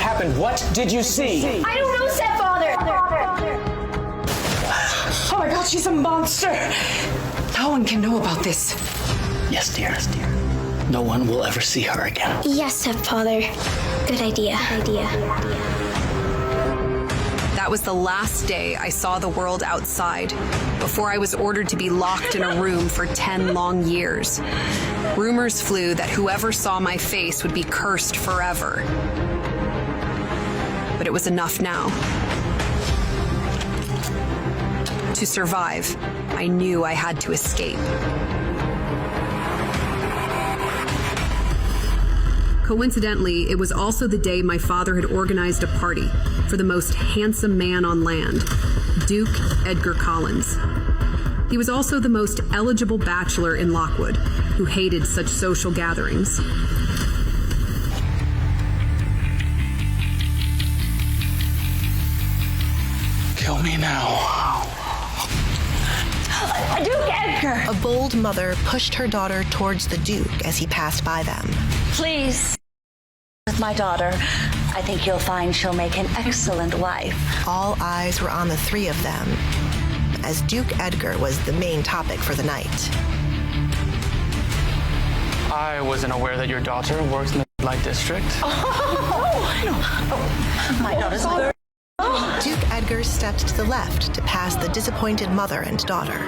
happened? What did you see? I don't know, stepfather. Oh my God, she's a monster. No one can know about this. Yes, dear. No one will ever see her again. Yes, stepfather. Good idea. That was the last day I saw the world outside, before I was ordered to be locked in a room for 10 long years. Rumors flew that whoever saw my face would be cursed forever. But it was enough now. To survive, I knew I had to escape. Coincidentally, it was also the day my father had organized a party for the most handsome man on land, Duke Edgar Collins. He was also the most eligible bachelor in Lockwood, who hated such social gatherings. Kill me now. Duke Edgar! A bold mother pushed her daughter towards the Duke as he passed by them. Please, with my daughter, I think you'll find she'll make an excellent wife. All eyes were on the three of them, as Duke Edgar was the main topic for the night. I wasn't aware that your daughter works in the light district. My daughter's very... Duke Edgar stepped to the left to pass the disappointed mother and daughter.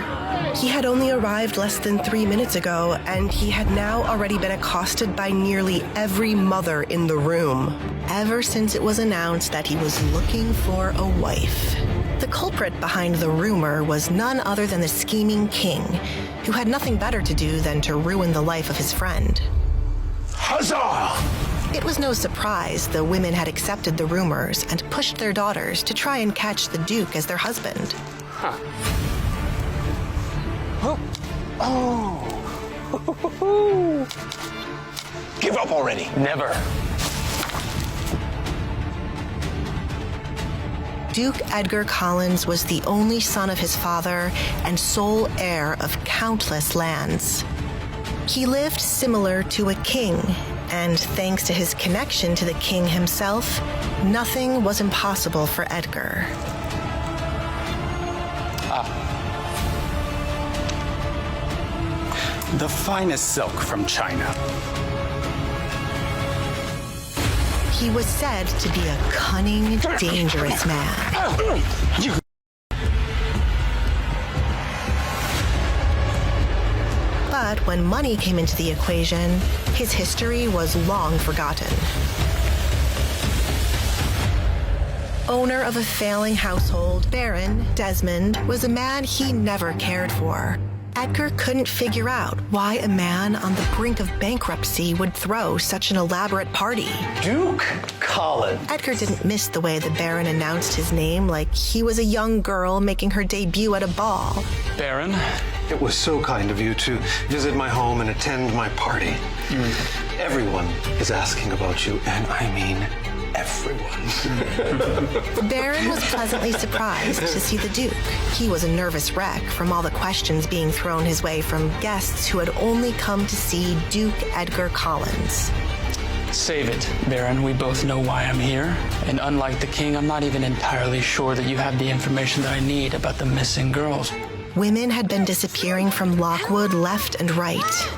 He had only arrived less than 3 minutes ago, and he had now already been accosted by nearly every mother in the room, ever since it was announced that he was looking for a wife. The culprit behind the rumor was none other than the scheming king, who had nothing better to do than to ruin the life of his friend. Huzzah! It was no surprise the women had accepted the rumors and pushed their daughters to try and catch the Duke as their husband. Huh. Give up already. Never. Duke Edgar Collins was the only son of his father and sole heir of countless lands. He lived similar to a king, and thanks to his connection to the king himself, nothing was impossible for Edgar. The finest silk from China. He was said to be a cunning, dangerous man. But when money came into the equation, his history was long forgotten. Owner of a failing household, Baron Desmond was a man he never cared for. Edgar couldn't figure out why a man on the brink of bankruptcy would throw such an elaborate party. Duke Collins. Edgar didn't miss the way the Baron announced his name like he was a young girl making her debut at a ball. Baron? It was so kind of you to visit my home and attend my party. Everyone is asking about you, and I mean everyone. Baron was pleasantly surprised to see the Duke. He was a nervous wreck from all the questions being thrown his way from guests who had only come to see Duke Edgar Collins. Save it, Baron. We both know why I'm here. And unlike the king, I'm not even entirely sure that you have the information that I need about the missing girls. Women had been disappearing from Lockwood left and right.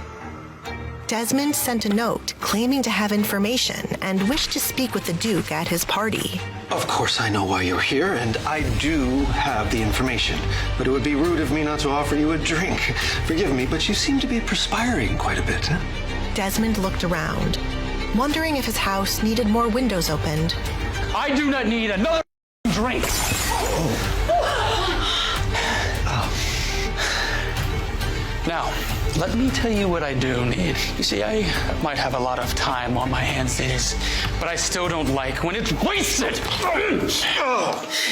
Desmond sent a note claiming to have information and wished to speak with the Duke at his party. Of course I know why you're here, and I do have the information. But it would be rude of me not to offer you a drink. Forgive me, but you seem to be perspiring quite a bit, huh? Desmond looked around, wondering if his house needed more windows opened. I do not need another drink. Now, let me tell you what I do need. You see, I might have a lot of time on my hands these days, but I still don't like when it's wasted.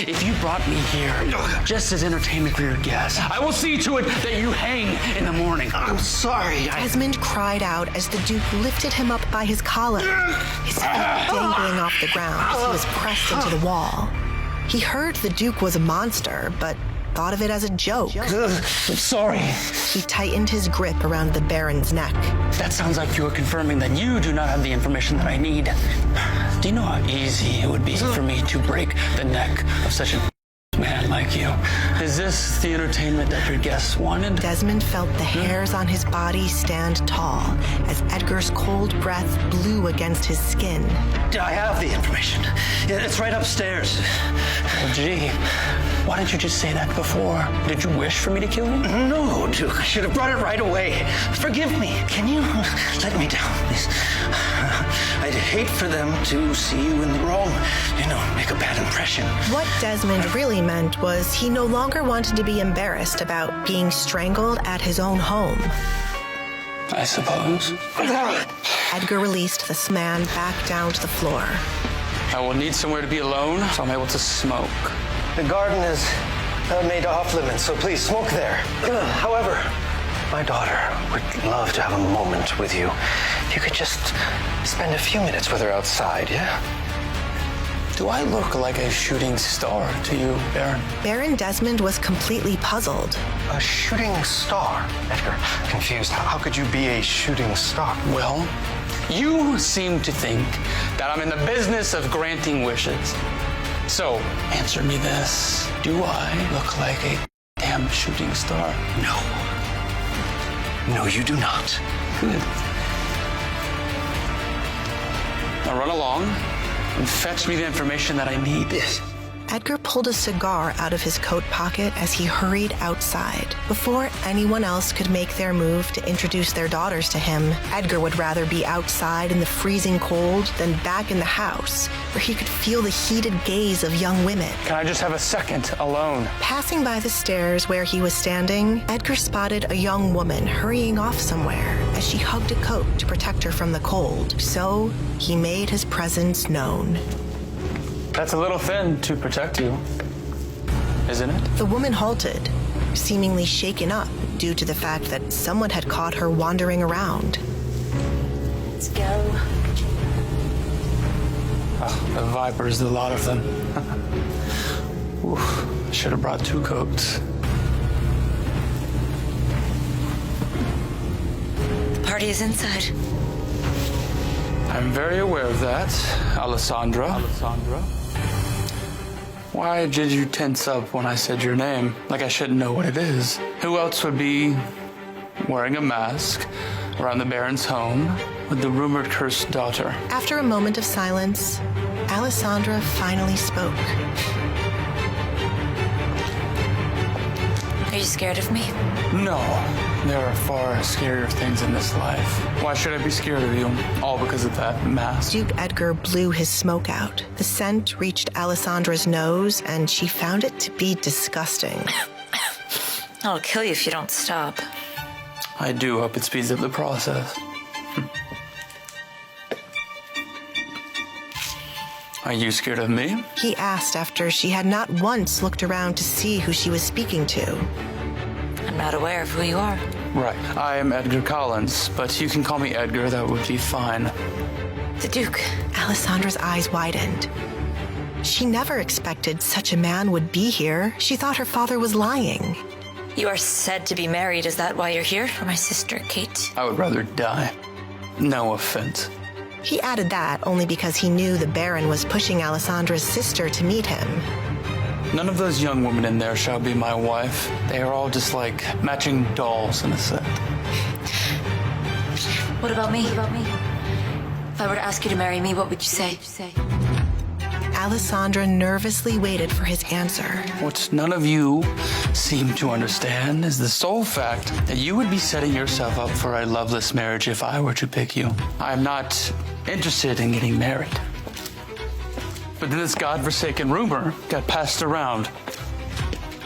If you brought me here just as entertainment for your guests, I will see to it that you hang in the morning. I'm sorry. Desmond cried out as the Duke lifted him up by his collar, his feet dangling off the ground as he was pressed into the wall. He heard the Duke was a monster, but thought of it as a joke. Sorry. He tightened his grip around the Baron's neck. That sounds like you're confirming that you do not have the information that I need. Do you know how easy it would be for me to break the neck of such a man like you? Is this the entertainment that your guests wanted? Desmond felt the hairs on his body stand tall as Edgar's cold breath blew against his skin. I have the information. It's right upstairs. Oh, gee, why didn't you just say that before? Did you wish for me to kill you? No, Duke. I should have brought it right away. Forgive me. Can you let me down, please? I'd hate for them to see you in the wrong, make a bad impression. What Desmond really meant was he no longer wanted to be embarrassed about being strangled at his own home. I suppose. Edgar released this man back down to the floor. I will need somewhere to be alone so I'm able to smoke. The garden is made off limits, so please smoke there. However, my daughter would love to have a moment with you. If you could just spend a few minutes with her outside, yeah? Do I look like a shooting star to you, Baron? Baron Desmond was completely puzzled. A shooting star? Edgar, confused. How could you be a shooting star? Well, you seem to think that I'm in the business of granting wishes. So, answer me this. Do I look like a damn shooting star? No. No, you do not. Good. Now run along and fetch me the information that I need. Yes. Edgar pulled a cigar out of his coat pocket as he hurried outside. Before anyone else could make their move to introduce their daughters to him, Edgar would rather be outside in the freezing cold than back in the house, where he could feel the heated gaze of young women. Can I just have a second alone? Passing by the stairs where he was standing, Edgar spotted a young woman hurrying off somewhere as she hugged a coat to protect her from the cold. So he made his presence known. That's a little thin to protect you, isn't it? The woman halted, seemingly shaken up due to the fact that someone had caught her wandering around. Let's go. Oh, the vipers, a lot of them. Oof, I should have brought 2 coats. The party is inside. I'm very aware of that, Alessandra. Why did you tense up when I said your name? Like I shouldn't know what it is. Who else would be wearing a mask around the Baron's home with the rumored cursed daughter? After a moment of silence, Alessandra finally spoke. Are you scared of me? No, there are far scarier things in this life. Why should I be scared of you? All because of that mask. Duke Edgar blew his smoke out. The scent reached Alessandra's nose, and she found it to be disgusting. I'll kill you if you don't stop. I do hope it speeds up the process. Are you scared of me? He asked after she had not once looked around to see who she was speaking to. I'm not aware of who you are. Right. I am Edgar Collins, but you can call me Edgar. That would be fine. The Duke. Alessandra's eyes widened. She never expected such a man would be here. She thought her father was lying. You are said to be married. Is that why you're here? For my sister, Kate? I would rather die. No offense. He added that only because he knew the Baron was pushing Alessandra's sister to meet him. None of those young women in there shall be my wife. They are all just like matching dolls in a set. What about me? If I were to ask you to marry me, what would you say? Alessandra nervously waited for his answer. What none of you seem to understand is the sole fact that you would be setting yourself up for a loveless marriage if I were to pick you. I am not interested in getting married. But then this godforsaken rumor got passed around.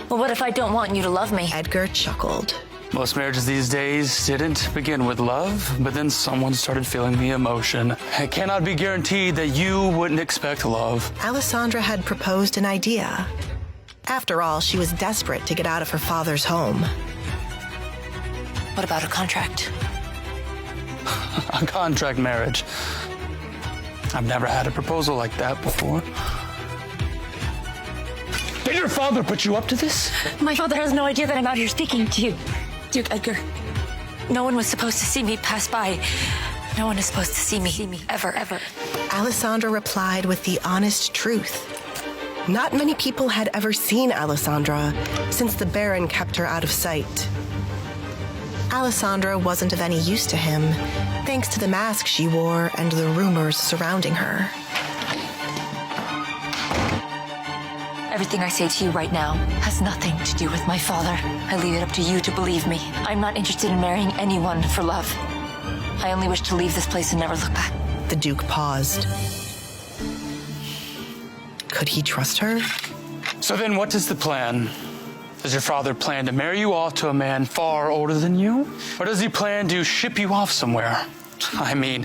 Well, what if I don't want you to love me? Edgar chuckled. Most marriages these days didn't begin with love, but then someone started feeling the emotion. It cannot be guaranteed that you wouldn't expect love. Alessandra had proposed an idea. After all, she was desperate to get out of her father's home. What about a contract? A contract marriage. I've never had a proposal like that before. They your father put you up to this? My father has no idea that I'm out here speaking to you, Duke Edgar. No one was supposed to see me pass by. No one is supposed to see me, ever. Alessandra replied with the honest truth. Not many people had ever seen Alessandra since the Baron kept her out of sight. Alessandra wasn't of any use to him, thanks to the mask she wore and the rumors surrounding her. Everything I say to you right now has nothing to do with my father. I leave it up to you to believe me. I'm not interested in marrying anyone for love. I only wish to leave this place and never look back. The Duke paused. Could he trust her? So then what is the plan? Does your father plan to marry you off to a man far older than you? Or does he plan to ship you off somewhere? I mean,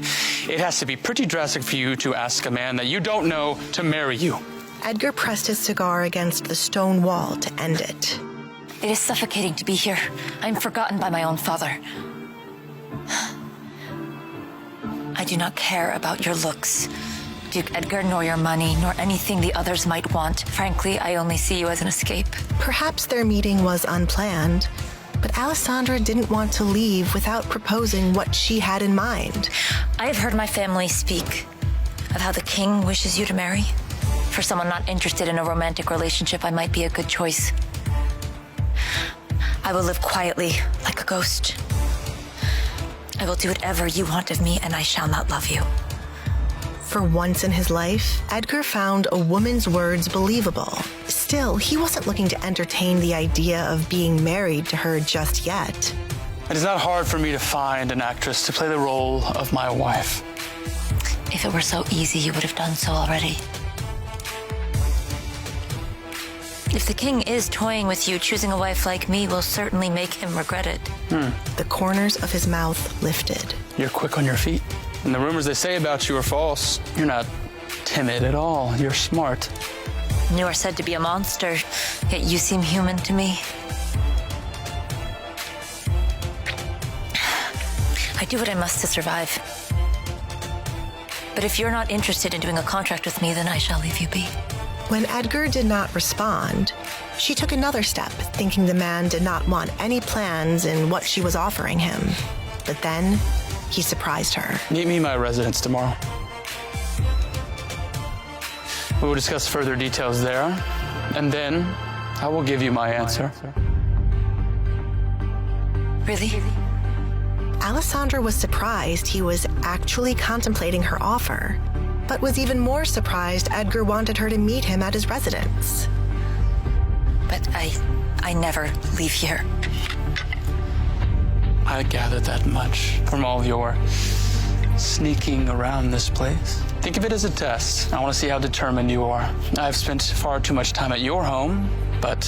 it has to be pretty drastic for you to ask a man that you don't know to marry you. Edgar pressed his cigar against the stone wall to end it. It is suffocating to be here. I'm forgotten by my own father. I do not care about your looks, Duke Edgar, nor your money, nor anything the others might want. Frankly, I only see you as an escape. Perhaps their meeting was unplanned, but Alessandra didn't want to leave without proposing what she had in mind. I have heard my family speak of how the king wishes you to marry. For someone not interested in a romantic relationship, I might be a good choice. I will live quietly, like a ghost. I will do whatever you want of me, and I shall not love you. For once in his life, Edgar found a woman's words believable. Still, he wasn't looking to entertain the idea of being married to her just yet. It is not hard for me to find an actress to play the role of my wife. If it were so easy, you would have done so already. If the king is toying with you, choosing a wife like me will certainly make him regret it. The corners of his mouth lifted. You're quick on your feet. And the rumors they say about you are false. You're not timid at all. You're smart. You are said to be a monster, yet you seem human to me. I do what I must to survive. But if you're not interested in doing a contract with me, then I shall leave you be. When Edgar did not respond, she took another step, thinking the man did not want any plans in what she was offering him. But then, he surprised her. Meet me in my residence tomorrow. We will discuss further details there, and then I will give you my answer. Really? Alessandra was surprised he was actually contemplating her offer, but was even more surprised Edgar wanted her to meet him at his residence. But I never leave here. I gathered that much from all your sneaking around this place. Think of it as a test. I want to see how determined you are. I've spent far too much time at your home, but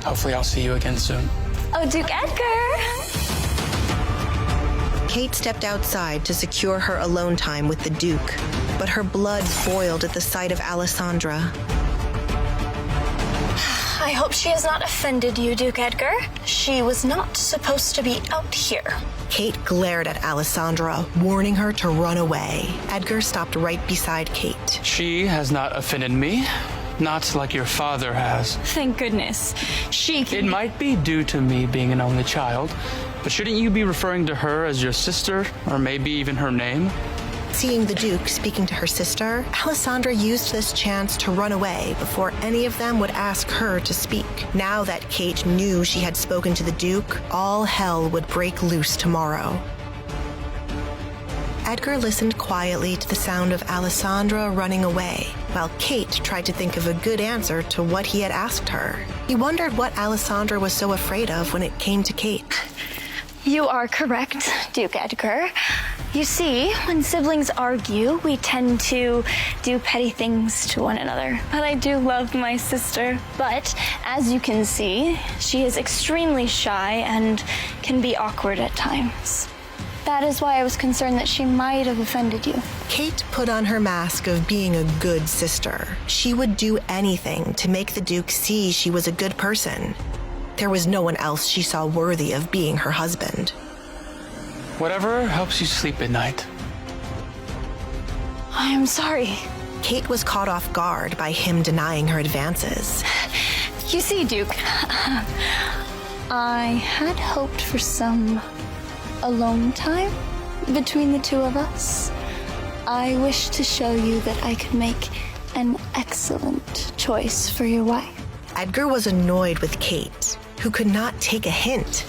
hopefully I'll see you again soon. Oh, Duke Edgar! Kate stepped outside to secure her alone time with the Duke, but her blood boiled at the sight of Alessandra. I hope she has not offended you, Duke Edgar. She was not supposed to be out here. Kate glared at Alessandra, warning her to run away. Edgar stopped right beside Kate. She has not offended me, not like your father has. Thank goodness. It might be due to me being an only child, but shouldn't you be referring to her as your sister, or maybe even her name? Seeing the Duke speaking to her sister, Alessandra used this chance to run away before any of them would ask her to speak. Now that Kate knew she had spoken to the Duke, all hell would break loose tomorrow. Edgar listened quietly to the sound of Alessandra running away, while Kate tried to think of a good answer to what he had asked her. He wondered what Alessandra was so afraid of when it came to Kate. You are correct, Duke Edgar. You see, when siblings argue, we tend to do petty things to one another. But I do love my sister. But, as you can see, she is extremely shy and can be awkward at times. That is why I was concerned that she might have offended you. Kate put on her mask of being a good sister. She would do anything to make the Duke see she was a good person. There was no one else she saw worthy of being her husband. Whatever helps you sleep at night. I am sorry. Kate was caught off guard by him denying her advances. You see, Duke, I had hoped for some alone time between the two of us. I wish to show you that I could make an excellent choice for your wife. Edgar was annoyed with Kate, who could not take a hint.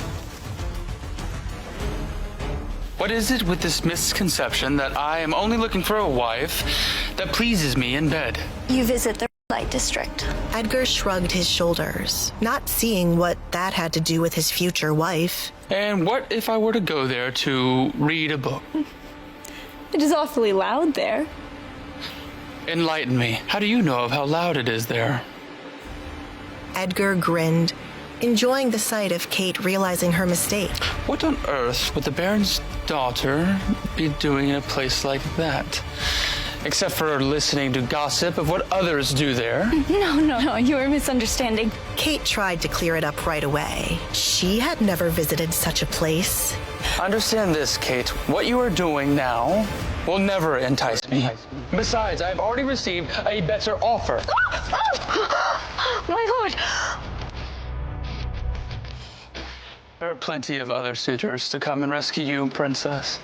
What is it with this misconception that I am only looking for a wife that pleases me in bed? You visit the light district. Edgar shrugged his shoulders, not seeing what that had to do with his future wife. And what if I were to go there to read a book? It is awfully loud there. Enlighten me. How do you know of how loud it is there? Edgar grinned, enjoying the sight of Kate realizing her mistake. What on earth would the Baron's daughter be doing in a place like that? Except for listening to gossip of what others do there. No, you are misunderstanding. Kate tried to clear it up right away. She had never visited such a place. Understand this, Kate. What you are doing now will never entice me. Besides, I've already received a better offer. My lord! There are plenty of other suitors to come and rescue you, princess.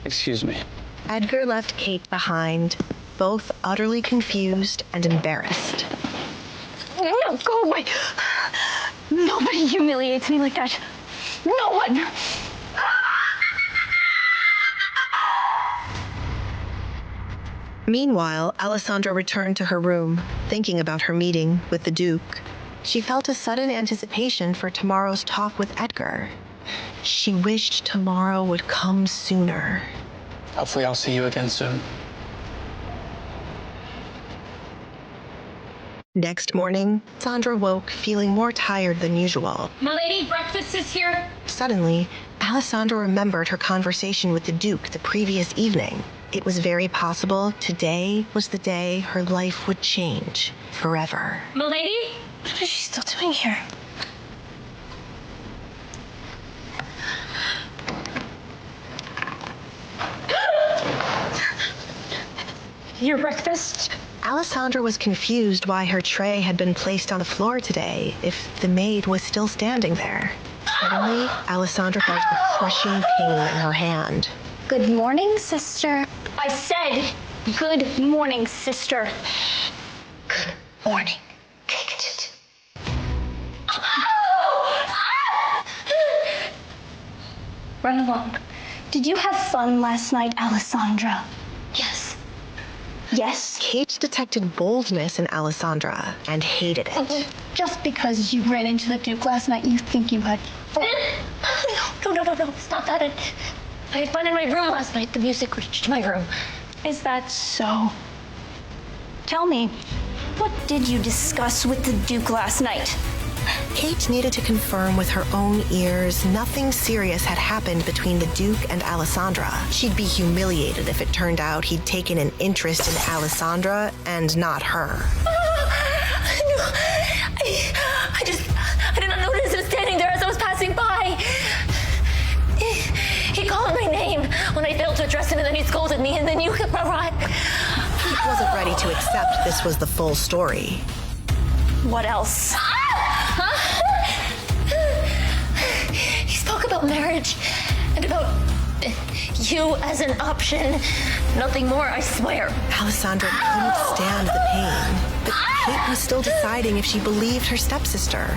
Excuse me. Edgar left Kate behind, both utterly confused and embarrassed. No, go away. Nobody humiliates me like that. No one. Meanwhile, Alessandra returned to her room, thinking about her meeting with the Duke. She felt a sudden anticipation for tomorrow's talk with Edgar. She wished tomorrow would come sooner. Hopefully I'll see you again soon. Next morning, Sandra woke feeling more tired than usual. Milady, breakfast is here. Suddenly, Alessandra remembered her conversation with the Duke the previous evening. It was very possible today was the day her life would change forever. Milady? What is she still doing here? Your breakfast? Alessandra was confused why her tray had been placed on the floor today if the maid was still standing there. Suddenly, Alessandra felt a crushing pain in her hand. Good morning, sister. I said, good morning, sister. Good morning. Run along. Did you have fun last night, Alessandra? Yes. Yes? Kate detected boldness in Alessandra and hated it. Just because you ran into the Duke last night, you think you had fun. No. It's not that. I had fun in my room last night. The music reached my room. Is that so? Tell me, what did you discuss with the Duke last night? Kate needed to confirm with her own ears nothing serious had happened between the Duke and Alessandra. She'd be humiliated if it turned out he'd taken an interest in Alessandra and not her. I did not notice him standing there as I was passing by. He called my name when I failed to address him, and then he scolded me, and then you arrived. Kate wasn't ready to accept this was the full story. What else? He spoke about marriage and about you as an option. Nothing more, I swear. Alessandra couldn't stand the pain, but Kate was still deciding if she believed her stepsister.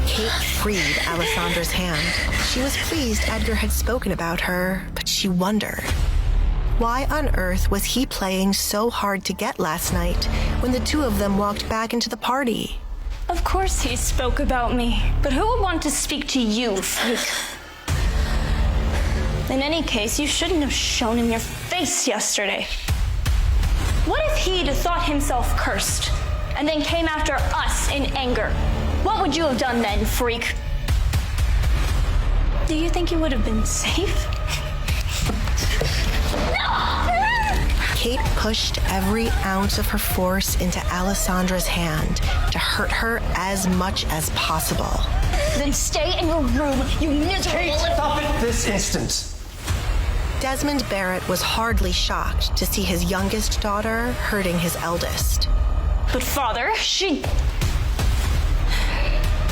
Kate freed Alessandra's hand. She was pleased Edgar had spoken about her, but she wondered, why on earth was he playing so hard to get last night when the two of them walked back into the party? Of course he spoke about me, but who would want to speak to you, freak? In any case, you shouldn't have shown him your face yesterday. What if he'd thought himself cursed and then came after us in anger? What would you have done then, freak? Do you think you would have been safe? Kate pushed every ounce of her force into Alessandra's hand to hurt her as much as possible. Then stay in your room, you miserable... Stop it this instant. Desmond Barrett was hardly shocked to see his youngest daughter hurting his eldest. But father,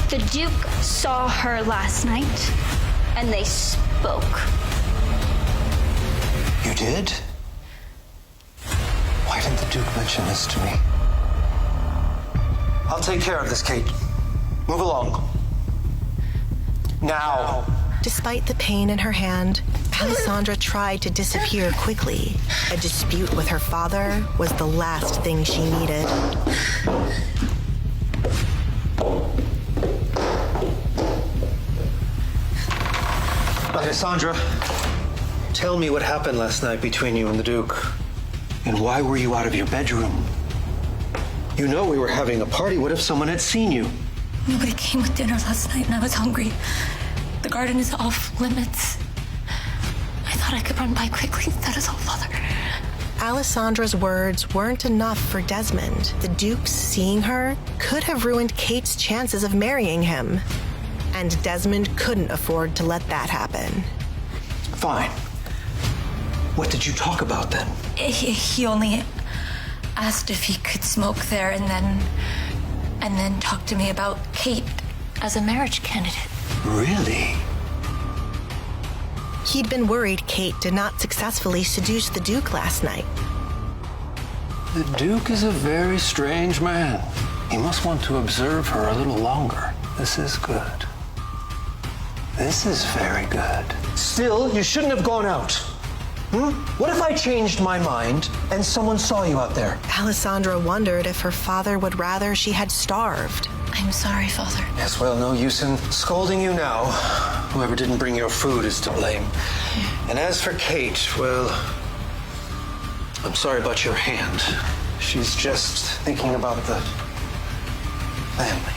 The Duke saw her last night, and they spoke. You did? Why didn't the Duke mention this to me? I'll take care of this, Kate. Move along. Now. Despite the pain in her hand, Alessandra tried to disappear quickly. A dispute with her father was the last thing she needed. Alessandra, tell me what happened last night between you and the Duke. And why were you out of your bedroom? You know we were having a party. What if someone had seen you? Nobody came with dinner last night and I was hungry. The garden is off limits. I thought I could run by quickly. That is all, Father. Alessandra's words weren't enough for Desmond. The Duke seeing her could have ruined Kate's chances of marrying him. And Desmond couldn't afford to let that happen. Fine. What did you talk about then? He only asked if he could smoke there and then talk to me about Kate as a marriage candidate. Really? He'd been worried Kate did not successfully seduce the Duke last night. The Duke is a very strange man. He must want to observe her a little longer. This is good. This is very good. Still, you shouldn't have gone out. What if I changed my mind and someone saw you out there? Alessandra wondered if her father would rather she had starved. I'm sorry, Father. Yes, well, no use in scolding you now. Whoever didn't bring your food is to blame. And as for Kate, well, I'm sorry about your hand. She's just thinking about the family.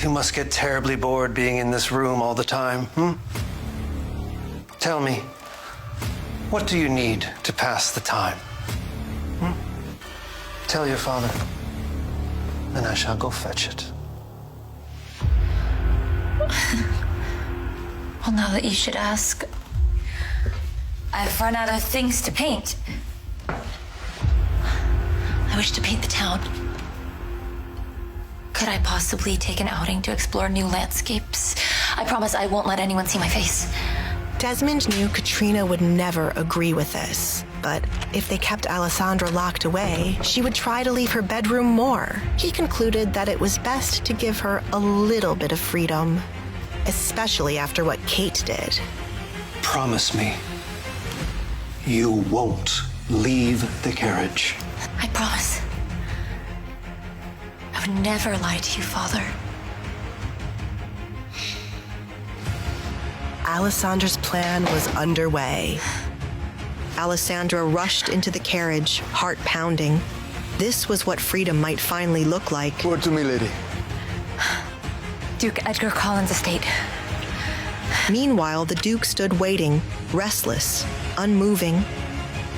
You must get terribly bored being in this room all the time, Tell me, what do you need to pass the time? Tell your father, and I shall go fetch it. Well, now that you should ask, I've run out of things to paint. I wish to paint the town. Could I possibly take an outing to explore new landscapes? I promise I won't let anyone see my face. Desmond knew Katrina would never agree with this, but if they kept Alessandra locked away, she would try to leave her bedroom more. He concluded that it was best to give her a little bit of freedom, especially after what Kate did. Promise me, you won't leave the carriage. I promise. I would never lie to you, Father. Alessandra's plan was underway. Alessandra rushed into the carriage, heart pounding. This was what freedom might finally look like. Word to me, lady. Duke Edgar Collins' estate. Meanwhile, the Duke stood waiting, restless, unmoving.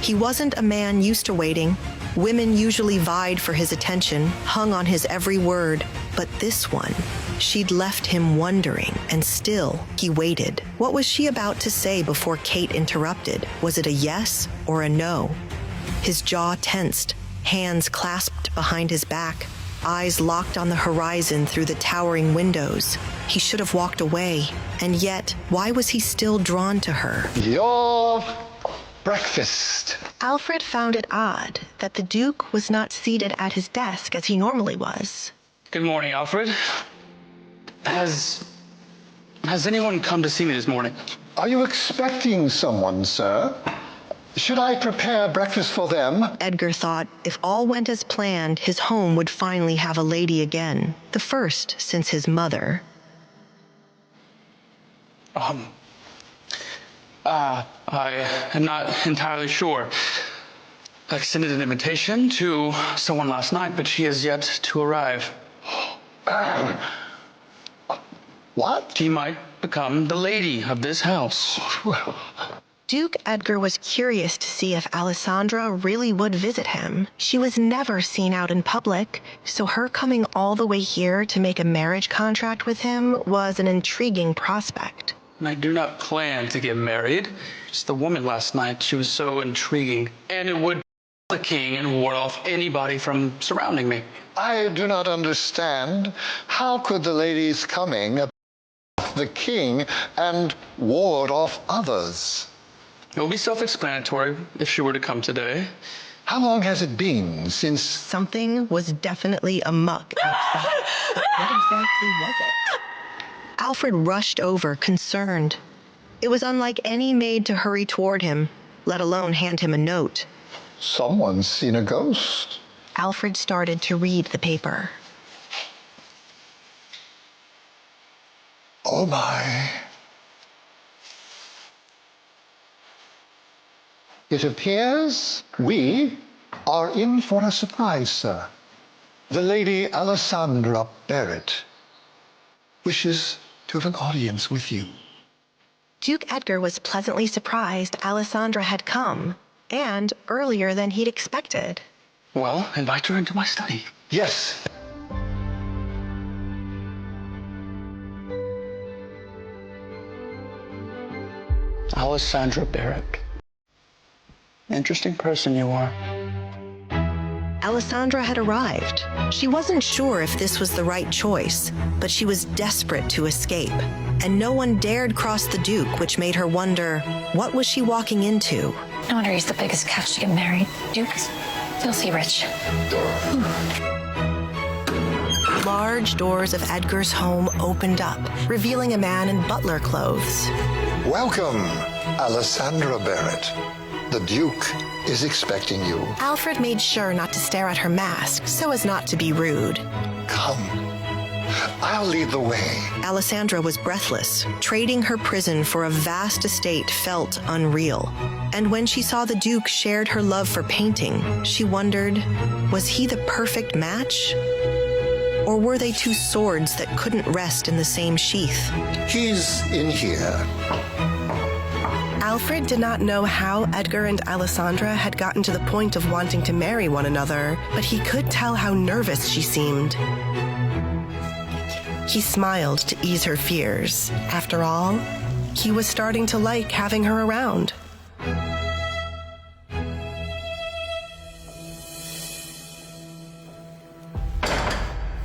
He wasn't a man used to waiting. Women usually vied for his attention, hung on his every word. But this one, she'd left him wondering, and still, he waited. What was she about to say before Kate interrupted? Was it a yes or a no? His jaw tensed, hands clasped behind his back, eyes locked on the horizon through the towering windows. He should have walked away, and yet, why was he still drawn to her? Your breakfast. Alfred found it odd that the Duke was not seated at his desk as he normally was. Good morning, Alfred. Has anyone come to see me this morning? Are you expecting someone, sir? Should I prepare breakfast for them? Edgar thought if all went as planned, his home would finally have a lady again. The first since his mother. I am not entirely sure. I extended an invitation to someone last night, but she has yet to arrive. What? She might become the lady of this house. Well, Duke Edgar was curious to see if Alessandra really would visit him. She was never seen out in public, so her coming all the way here to make a marriage contract with him was an intriguing prospect. I do not plan to get married. Just the woman last night, she was so intriguing. And it would the king and ward off anybody from surrounding me. I do not understand. How could the lady's coming the king and ward off others? It will be self-explanatory if she were to come today. How long has it been since... Something was definitely amuck outside. But what exactly was it? Alfred rushed over, concerned. It was unlike any maid to hurry toward him, let alone hand him a note. Someone's seen a ghost. Alfred started to read the paper. Oh my. It appears we are in for a surprise, sir. The Lady Alessandra Barrett wishes to have an audience with you. Duke Edgar was pleasantly surprised Alessandra had come, and earlier than he'd expected. Well, invite her into my study. Yes. Alessandra Barrett. Interesting person you are. Alessandra had arrived. She wasn't sure if this was the right choice, but she was desperate to escape, and no one dared cross the Duke, which made her wonder, what was she walking into? No wonder he's the biggest catch to get married. Dukes, filthy rich. Large doors of Edgar's home opened up, revealing a man in butler clothes. Welcome, Alessandra Barrett. The Duke is expecting you. Alfred made sure not to stare at her mask so as not to be rude. Come. I'll lead the way. Alessandra was breathless. Trading her prison for a vast estate felt unreal. And when she saw the Duke shared her love for painting, she wondered, was he the perfect match? Or were they two swords that couldn't rest in the same sheath? He's in here. Alfred did not know how Edgar and Alessandra had gotten to the point of wanting to marry one another, but he could tell how nervous she seemed. He smiled to ease her fears. After all, he was starting to like having her around.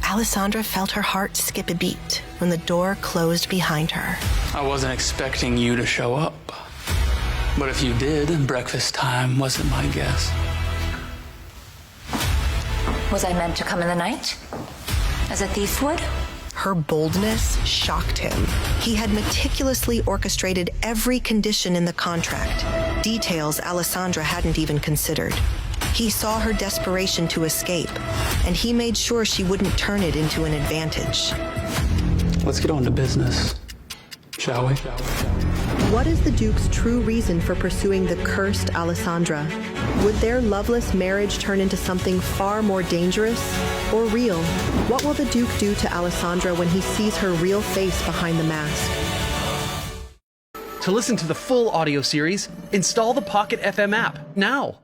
Alessandra felt her heart skip a beat when the door closed behind her. I wasn't expecting you to show up. But if you did, breakfast time wasn't my guess. Was I meant to come in the night? As a thief would? Her boldness shocked him. He had meticulously orchestrated every condition in the contract, details Alessandra hadn't even considered. He saw her desperation to escape, and he made sure she wouldn't turn it into an advantage. Let's get on to business, shall we? What is the Duke's true reason for pursuing the cursed Alessandra? Would their loveless marriage turn into something far more dangerous or real? What will the Duke do to Alessandra when he sees her real face behind the mask? To listen to the full audio series, install the Pocket FM app now.